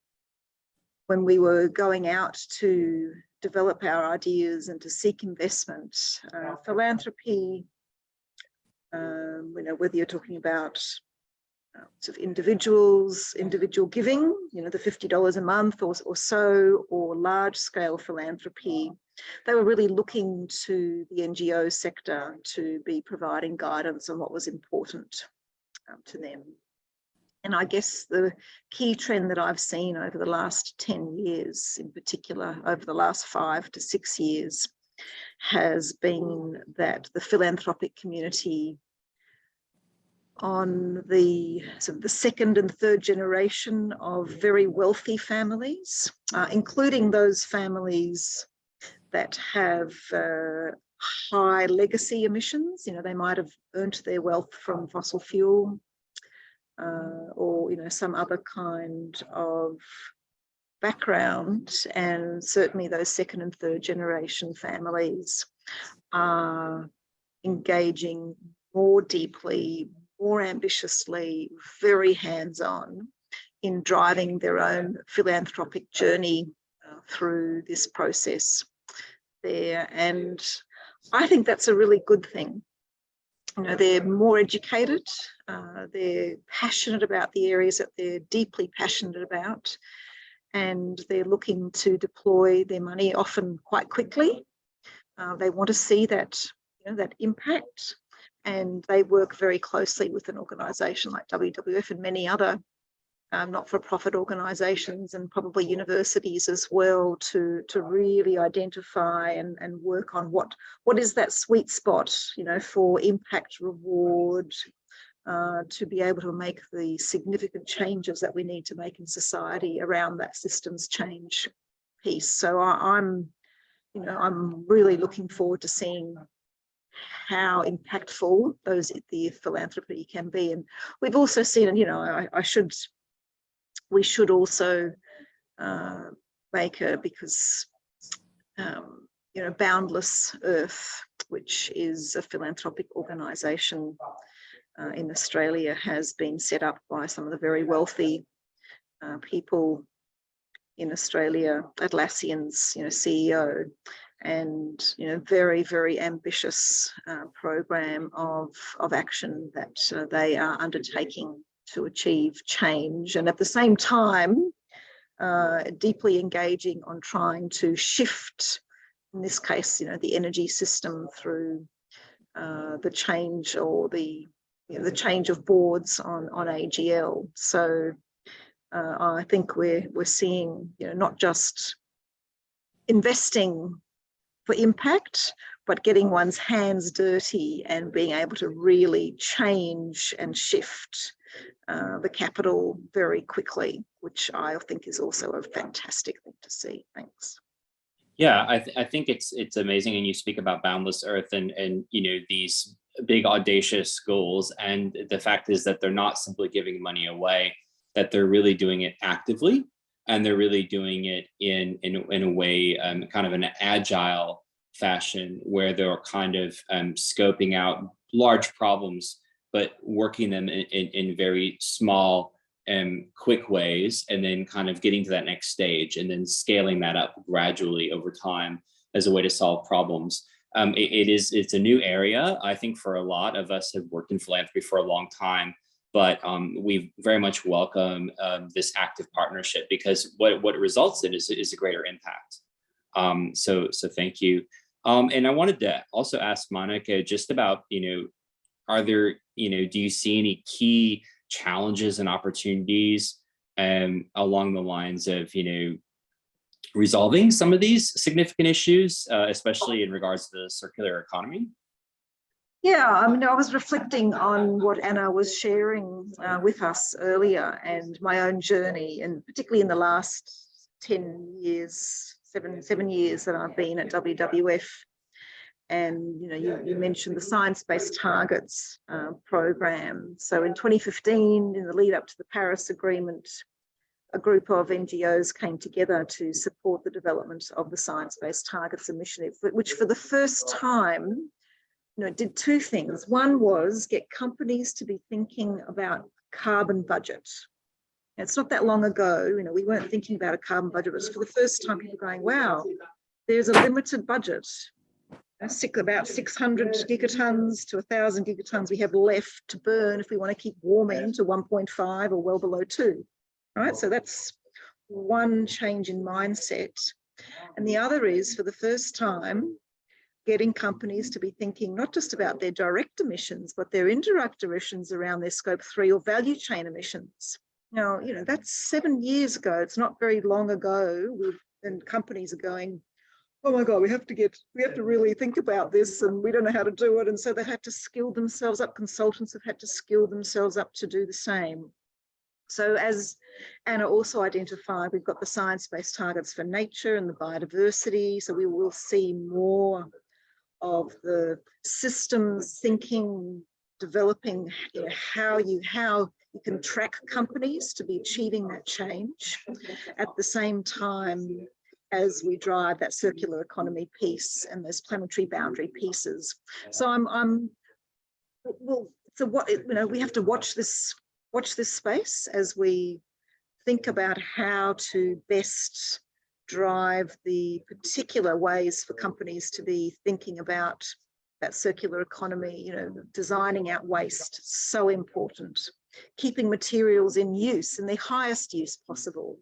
when we were going out to develop our ideas and to seek investment, philanthropy, whether you're talking about sort of individual giving, the $50 a month or so, or large scale philanthropy, they were really looking to the NGO sector to be providing guidance on what was important to them. And I guess the key trend that I've seen over the last 10 years, in particular over the last 5 to 6 years, has been that the philanthropic community on the sort of the second and third generation of very wealthy families, including those families that have high legacy emissions. They might have earned their wealth from fossil fuel or some other kind of background, and certainly those second and third generation families are engaging more deeply, more ambitiously, very hands-on in driving their own philanthropic journey through this process there. And I think that's a really good thing. they're more educated, they're passionate about the areas that they're deeply passionate about, and they're looking to deploy their money often quite quickly. They want to see that, that impact, and they work very closely with an organisation like WWF and many other not-for-profit organisations and probably universities as well to really identify and work on what is that sweet spot, for impact reward, to be able to make the significant changes that we need to make in society around that systems change piece. So I'm really looking forward to seeing how impactful the philanthropy can be. And we've also seen, and we should also make because Boundless Earth, which is a philanthropic organisation in Australia, has been set up by some of the very wealthy people in Australia, Atlassian's CEO, and very, very ambitious program of action that they are undertaking to achieve change, and at the same time deeply engaging on trying to shift, in this case, the energy system through the change or the change of boards on AGL. So I think we're seeing not just investing for impact, but getting one's hands dirty and being able to really change and shift the capital very quickly, which I think is also a fantastic thing to see. Thanks. Yeah, I think it's amazing, and you speak about Boundless Earth and these big audacious goals, and the fact is that they're not simply giving money away, that they're really doing it actively, and they're really doing it in a way, kind of an agile fashion, where they're kind of scoping out large problems, but working them in very small quick ways, and then kind of getting to that next stage, and then scaling that up gradually over time as a way to solve problems. It's a new area, I think, for a lot of us have worked in philanthropy for a long time, but we very much welcome this active partnership, because what it results in is a greater impact. So thank you. And I wanted to also ask Monica just about, are there, do you see any key challenges and opportunities along the lines of, resolving some of these significant issues, especially in regards to the circular economy? Yeah, I was reflecting on what Anna was sharing with us earlier, and my own journey, and particularly in the last 10 years, seven years that I've been at WWF. And you mentioned the science-based targets program. So in 2015, in the lead up to the Paris Agreement, a group of NGOs came together to support the development of the science-based targets initiative, which for the first time, did two things. One was get companies to be thinking about carbon budget. It's not that long ago, we weren't thinking about a carbon budget. It was for the first time people going, wow, there's a limited budget. About 600 gigatons to 1,000 gigatons we have left to burn if we want to keep warming to 1.5 or well below 2. Right, so that's one change in mindset. And the other is, for the first time, getting companies to be thinking not just about their direct emissions, but their indirect emissions around their scope 3 or value chain emissions. Now, that's 7 years ago. It's not very long ago. And companies are going, oh my God, we have to really think about this, and we don't know how to do it. And so they have to skill themselves up. Consultants have had to skill themselves up to do the same. So as Anna also identified, we've got the science-based targets for nature and the biodiversity. So we will see more of the systems thinking, developing, how you can track companies to be achieving that change at the same time as we drive that circular economy piece and those planetary boundary pieces. So we have to watch this space as we think about how to best drive the particular ways for companies to be thinking about that circular economy, designing out waste, so important. Keeping materials in use, in the highest use possible.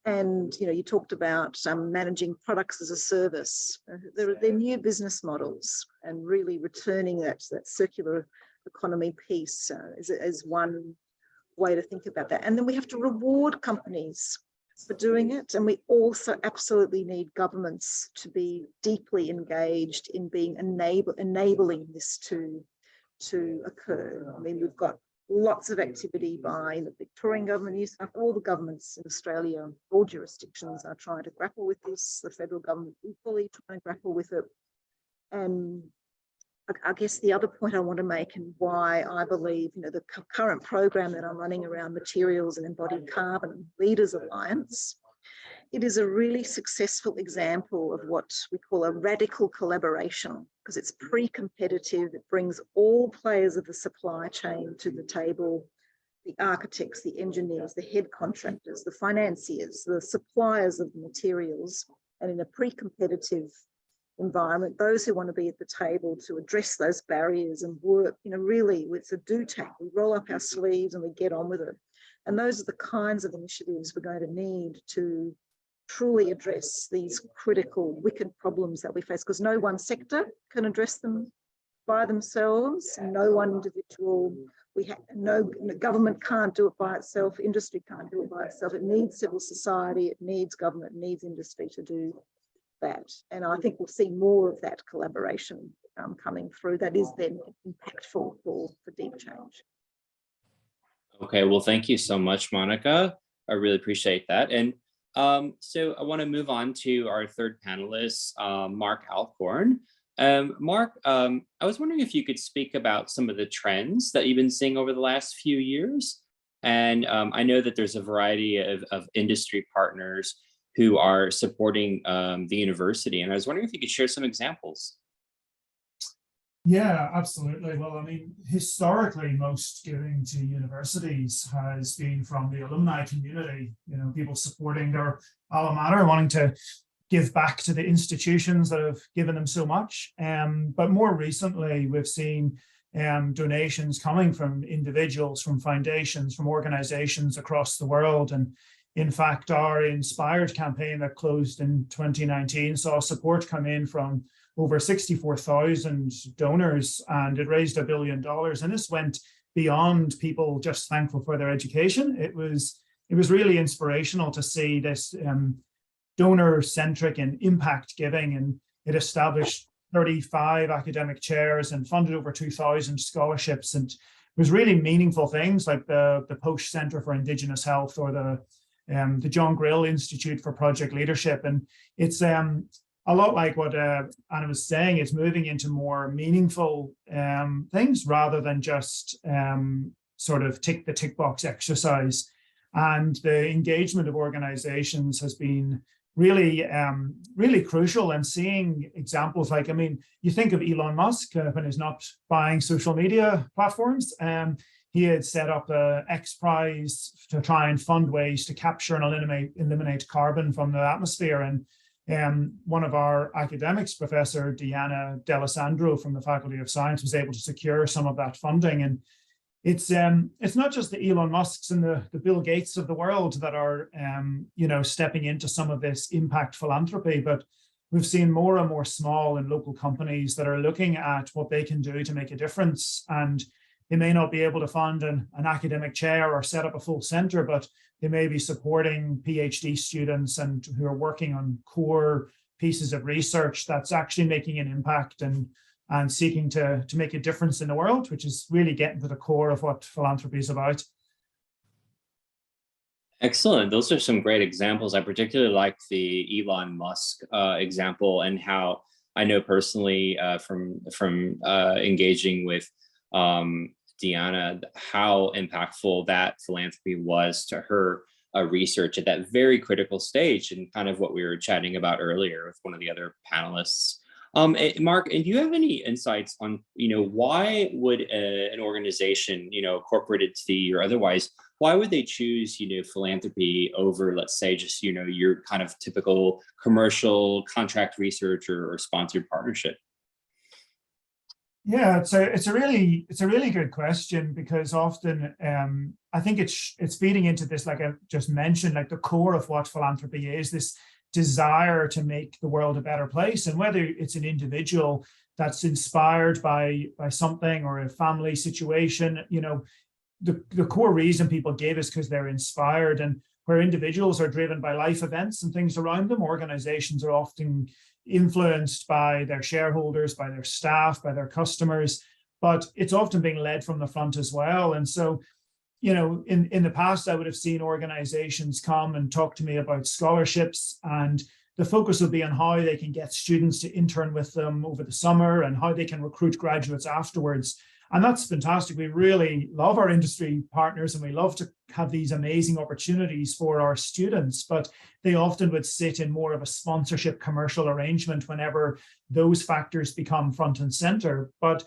And, you talked about managing products as a service. They're new business models, and really returning that circular economy piece is one way to think about that. And then we have to reward companies for doing it. And we also absolutely need governments to be deeply engaged in being enabling this to occur. I mean, we've got lots of activity by the Victorian government, all the governments in Australia, all jurisdictions are trying to grapple with this. The federal government equally trying to grapple with it. And I guess the other point I want to make, and why I believe, the current program that I'm running around materials and embodied carbon Leaders Alliance, it is a really successful example of what we call a radical collaboration, because it's pre-competitive. It brings all players of the supply chain to the table: the architects, the engineers, the head contractors, the financiers, the suppliers of the materials, and in a pre-competitive environment, those who want to be at the table to address those barriers and work, really, it's a do-take. We roll up our sleeves and we get on with it. And those are the kinds of initiatives we're going to need to truly address these critical, wicked problems that we face, because no one sector can address them by themselves, and no one individual, no government can't do it by itself, industry can't do it by itself. It needs civil society, it needs government, it needs industry to do that. And I think we'll see more of that collaboration coming through that is then impactful for deep change. Okay, well, thank you so much, Monica. I really appreciate that. And so I want to move on to our third panelist, Mark Alcorn. Mark, I was wondering if you could speak about some of the trends that you've been seeing over the last few years. And I know that there's a variety of industry partners who are supporting the university. And I was wondering if you could share some examples. Yeah, absolutely. Well, I mean, historically, most giving to universities has been from the alumni community, people supporting their alma mater, wanting to give back to the institutions that have given them so much. But more recently, we've seen donations coming from individuals, from foundations, from organizations across the world. And in fact, our Inspired campaign that closed in 2019 saw support come in from over 64,000 donors, and it raised $1 billion. And this went beyond people just thankful for their education. It was really inspirational to see this donor-centric and impact giving, and it established 35 academic chairs and funded over 2,000 scholarships. And it was really meaningful things like the Posh Center for Indigenous Health, or the John Grill Institute for Project Leadership. And it's a lot like what Anna was saying. It's moving into more meaningful things rather than just sort of tick box exercise. And the engagement of organizations has been really, really crucial. And seeing examples like, I mean, you think of Elon Musk when he's not buying social media platforms. He had set up a X Prize to try and fund ways to capture and eliminate carbon from the atmosphere. And one of our academics, Professor Diana D'Alessandro from the Faculty of Science, was able to secure some of that funding. And it's not just the Elon Musks and the Bill Gates of the world that are stepping into some of this impact philanthropy, but we've seen more and more small and local companies that are looking at what they can do to make a difference. And they may not be able to fund an academic chair or set up a full center, but they may be supporting PhD students and who are working on core pieces of research that's actually making an impact and seeking to make a difference in the world, which is really getting to the core of what philanthropy is about. Excellent. Those are some great examples. I particularly like the Elon Musk example, and how I know personally from engaging with Deanna, how impactful that philanthropy was to her research at that very critical stage, and kind of what we were chatting about earlier with one of the other panelists. Mark, and do you have any insights on, why would an organization, corporate entity or otherwise, why would they choose, philanthropy over, let's say, just, your kind of typical commercial contract research or sponsored partnership? Yeah, it's a really good question, because often I think it's feeding into this, like I just mentioned, like the core of what philanthropy is, this desire to make the world a better place. And whether it's an individual that's inspired by something, or a family situation, the core reason people give is because they're inspired. And where individuals are driven by life events and things around them, organizations are often influenced by their shareholders, by their staff, by their customers, but it's often being led from the front as well. And so, in the past, I would have seen organizations come and talk to me about scholarships, and the focus would be on how they can get students to intern with them over the summer and how they can recruit graduates afterwards. And that's fantastic. We really love our industry partners, and we love to have these amazing opportunities for our students, but they often would sit in more of a sponsorship commercial arrangement whenever those factors become front and center. But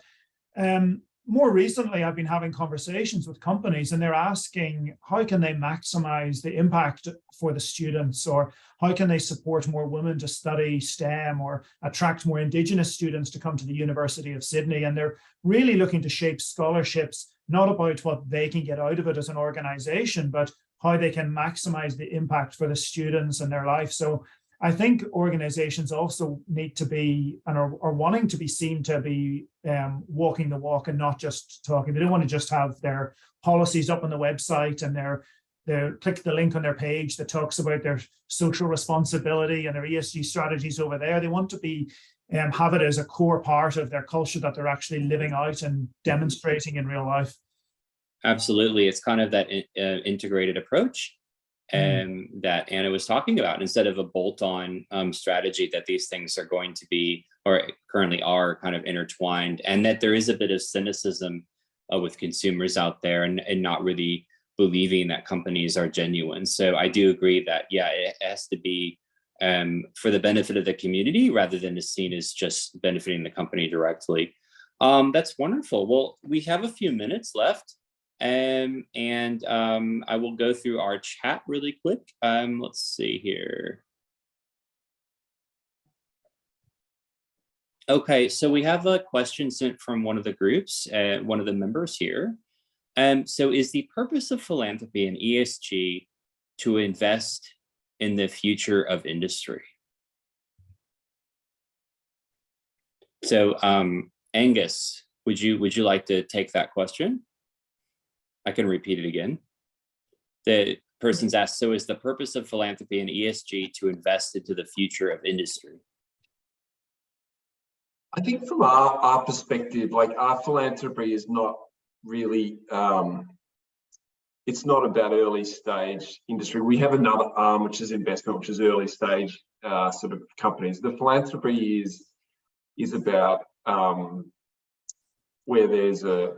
more recently, I've been having conversations with companies, and they're asking, how can they maximize the impact for the students, or how can they support more women to study STEM, or attract more Indigenous students to come to the University of Sydney? And they're really looking to shape scholarships, not about what they can get out of it as an organization, but how they can maximize the impact for the students and their life. So I think organizations also need to be, and are wanting to be seen to be walking the walk and not just talking. They don't want to just have their policies up on the website and their click the link on their page that talks about their social responsibility and their ESG strategies over there. They want to be have it as a core part of their culture that they're actually living out and demonstrating in real life. Absolutely. It's kind of that integrated approach that Anna was talking about, instead of a bolt-on strategy, that these things are going to be, or currently are, kind of intertwined, and that there is a bit of cynicism with consumers out there, and not really believing that companies are genuine. So I do agree that, yeah, it has to be for the benefit of the community, rather than is seen as just benefiting the company directly. That's wonderful. Well, we have a few minutes left. I will go through our chat really quick. Let's see here. Okay, so we have a question sent from one of the groups, one of the members here. So is the purpose of philanthropy and ESG to invest in the future of industry? So Angus, would you like to take that question? I can repeat it again. The person's asked, so is the purpose of philanthropy and ESG to invest into the future of industry? I think from our perspective, like, our philanthropy is not really, it's not about early stage industry. We have another arm, which is investment, which is early stage sort of companies. The philanthropy is about where there's a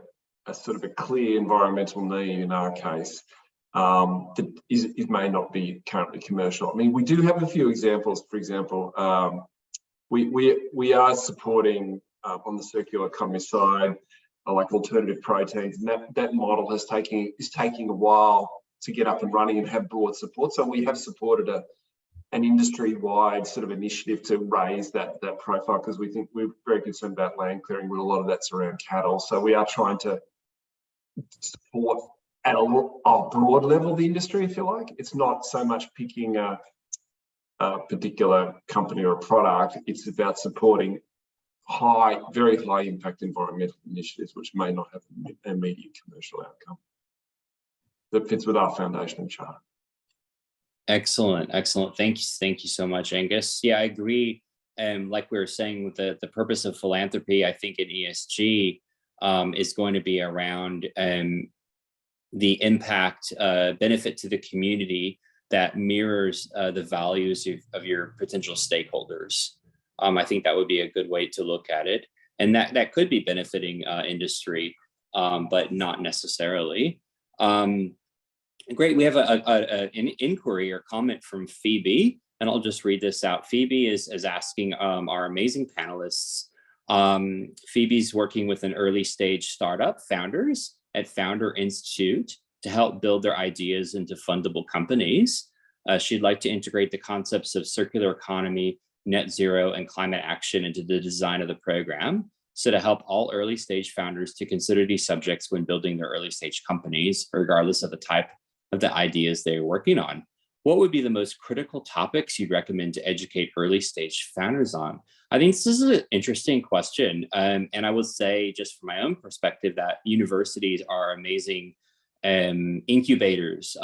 sort of a clear environmental need, in our case, that it may not be currently commercial. I mean, we do have a few examples. For example, we are supporting on the circular economy side, like alternative proteins, and that model is taking a while to get up and running and have broad support. So we have supported an industry-wide sort of initiative to raise that profile, because we're very concerned about land clearing, but a lot of that's around cattle. So we are trying to support at a broad level the industry, if you like. It's not so much picking a particular company or a product. It's about supporting very high impact environmental initiatives, which may not have an immediate commercial outcome. That fits with our foundational chart. Excellent. Thank you so much, Angus. Yeah, I agree. Like we were saying, with the purpose of philanthropy, I think in ESG is going to be around the impact benefit to the community that mirrors the values of your potential stakeholders. I think that would be a good way to look at it, and that could be benefiting industry, but not necessarily. Great. We have an inquiry or comment from Phoebe, and I'll just read this out. Phoebe is asking our amazing panelists. Phoebe's working with an early stage startup founders at Founder Institute to help build their ideas into fundable companies. She'd like to integrate the concepts of circular economy, net zero, and climate action into the design of the program. So to help all early stage founders to consider these subjects when building their early stage companies, regardless of the type of the ideas they're working on, what would be the most critical topics you'd recommend to educate early stage founders on? I think this is an interesting question. And I would say, just from my own perspective, that universities are amazing incubators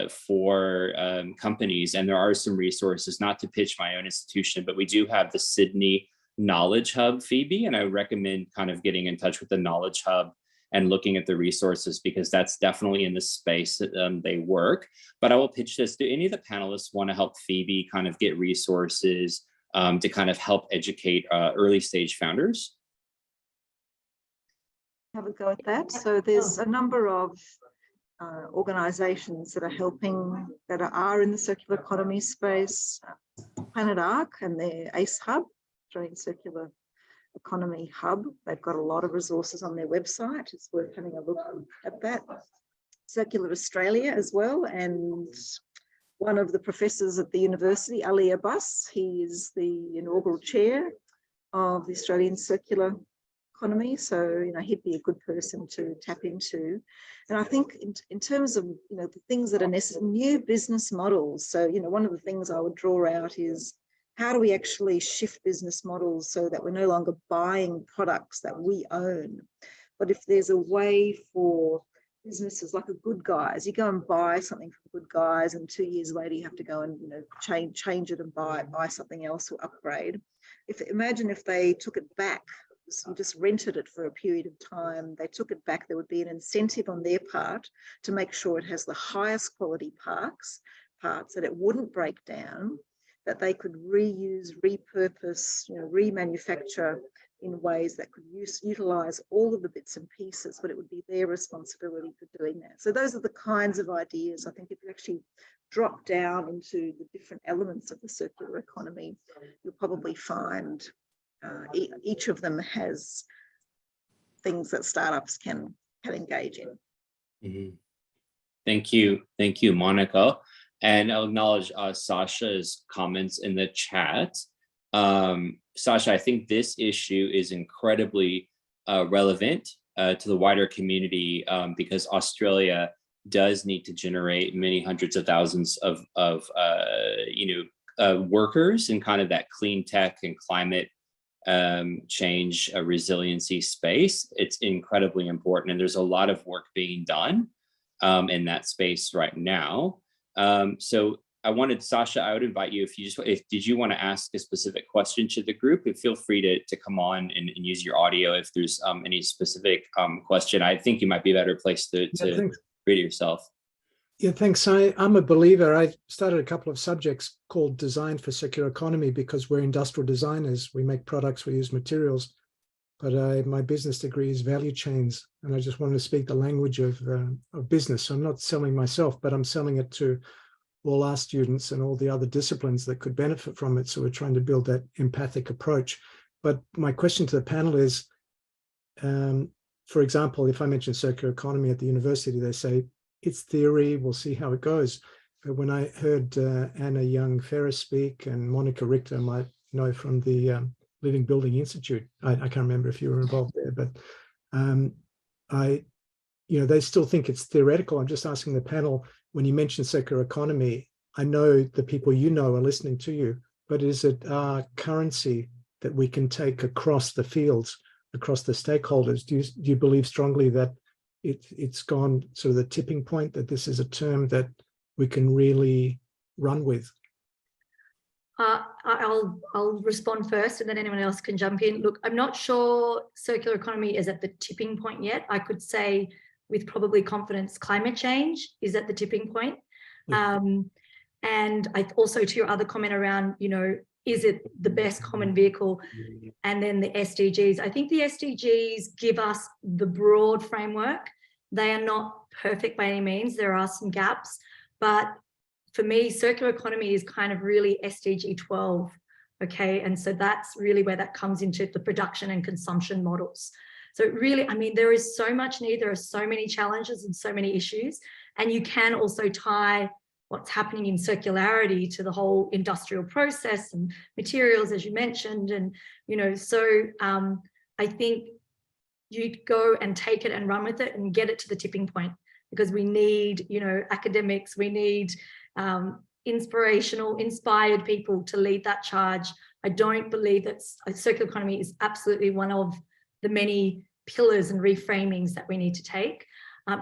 for companies. And there are some resources, not to pitch my own institution, but we do have the Sydney Knowledge Hub, Phoebe, and I would recommend kind of getting in touch with the Knowledge Hub and looking at the resources, because that's definitely in the space that they work. But I will pitch this. Do any of the panelists want to help Phoebe kind of get resources to kind of help educate early stage founders? Have a go at that. So there's a number of organizations that are helping, that are in the circular economy space. Planet Arc and their ACE Hub, Australian Circular Economy Hub. They've got a lot of resources on their website. It's worth having a look at that. Circular Australia as well, and one of the professors at the university, Ali Abbas, he is the inaugural chair of the Australian Circular Economy, so he'd be a good person to tap into. And I think in terms of the things that are necessary, new business models. So one of the things I would draw out is, how do we actually shift business models so that we're no longer buying products that we own? But if there's a way for businesses like a Good Guys, you go and buy something from Good Guys, and 2 years later you have to go and change it and buy something else or upgrade. Imagine if they took it back, you just rented it for a period of time, they took it back, there would be an incentive on their part to make sure it has the highest quality parts, that it wouldn't break down, that they could reuse, repurpose, remanufacture in ways that could utilize all of the bits and pieces, but it would be their responsibility for doing that. So those are the kinds of ideas, I think, if you actually drop down into the different elements of the circular economy, you'll probably find each of them has things that startups can engage in. Mm-hmm. Thank you, Monica. And I'll acknowledge Sasha's comments in the chat. Sasha, I think this issue is incredibly relevant to the wider community because Australia does need to generate many hundreds of thousands of workers in kind of that clean tech and climate change resiliency space. It's incredibly important, and there's a lot of work being done in that space right now. So I wanted, Sasha, I would invite you, did you want to ask a specific question to the group, feel free to come on and use your audio if there's any specific question. I think you might be a better place to read it yourself. Yeah, thanks. I'm a believer. I started a couple of subjects called Design for Circular Economy because we're industrial designers. We make products, we use materials, but my business degree is value chains, and I just wanted to speak the language of business. So I'm not selling myself, but I'm selling it to all our students and all the other disciplines that could benefit from it. So we're trying to build that empathic approach. But my question to the panel is, for example, if I mention circular economy at the university, they say, it's theory, we'll see how it goes. But when I heard Anna Young-Ferris speak, and Monica Richter might know from the Living Building Institute, I can't remember if you were involved there, but they still think it's theoretical. I'm just asking the panel, when you mention circular economy, I know the people are listening to you, but is it our currency that we can take across the fields, across the stakeholders? Do you believe strongly that it's gone sort of the tipping point, that this is a term that we can really run with? I'll respond first, and then anyone else can jump in. Look, I'm not sure circular economy is at the tipping point yet. I could say with probably confidence, climate change is at the tipping point. And I also, to your other comment around, is it the best common vehicle? And then the SDGs. I think the SDGs give us the broad framework. They are not perfect by any means. There are some gaps, but for me, circular economy is kind of really SDG 12, okay? And so that's really where that comes into the production and consumption models. So really, there is so much need, there are so many challenges and so many issues, and you can also tie what's happening in circularity to the whole industrial process and materials, as you mentioned. And, so I think you go and take it and run with it and get it to the tipping point, because we need, you know, academics, we need inspired people to lead that charge. I don't believe that circular economy is absolutely one of the many pillars and reframings that we need to take.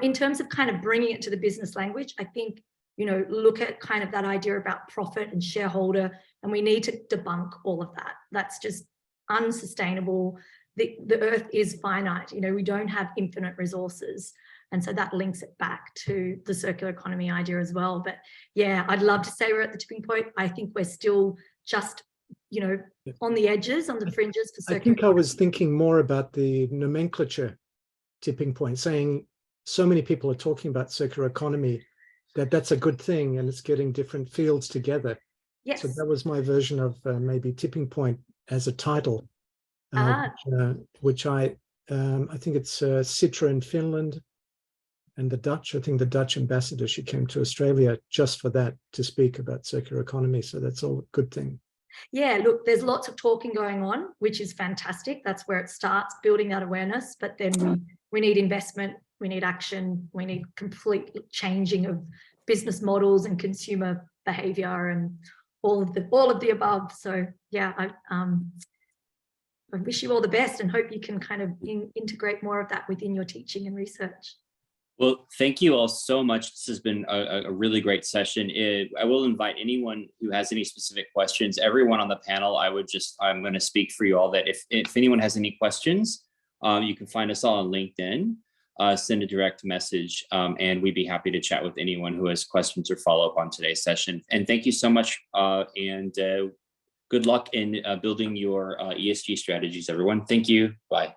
In terms of kind of bringing it to the business language, I think, you know, look at kind of that idea about profit and shareholder, and we need to debunk all of that. That's just unsustainable. The earth is finite, you know, we don't have infinite resources. And so that links it back to the circular economy idea as well. But yeah, I'd love to say we're at the tipping point. I think we're still just, you know, on the edges, on the fringes for circular economy. I was thinking more about the nomenclature tipping point, saying so many people are talking about circular economy, that's a good thing, and it's getting different fields together. Yes. So that was my version of maybe tipping point as a title, which I think it's Citra in Finland, and the Dutch. I think the Dutch ambassador, she came to Australia just for that, to speak about circular economy. So that's all a good thing. Yeah, look, there's lots of talking going on, which is fantastic. That's where it starts, building that awareness. But then we need investment, we need action, we need complete changing of business models and consumer behavior and all of the above. So yeah, I wish you all the best and hope you can kind of integrate more of that within your teaching and research. Well, thank you all so much. This has been a really great session. I will invite anyone who has any specific questions, everyone on the panel. I'm going to speak for you all that if anyone has any questions, you can find us all on LinkedIn, send a direct message, and we'd be happy to chat with anyone who has questions or follow up on today's session. And thank you so much, and good luck in building your ESG strategies, everyone. Thank you. Bye.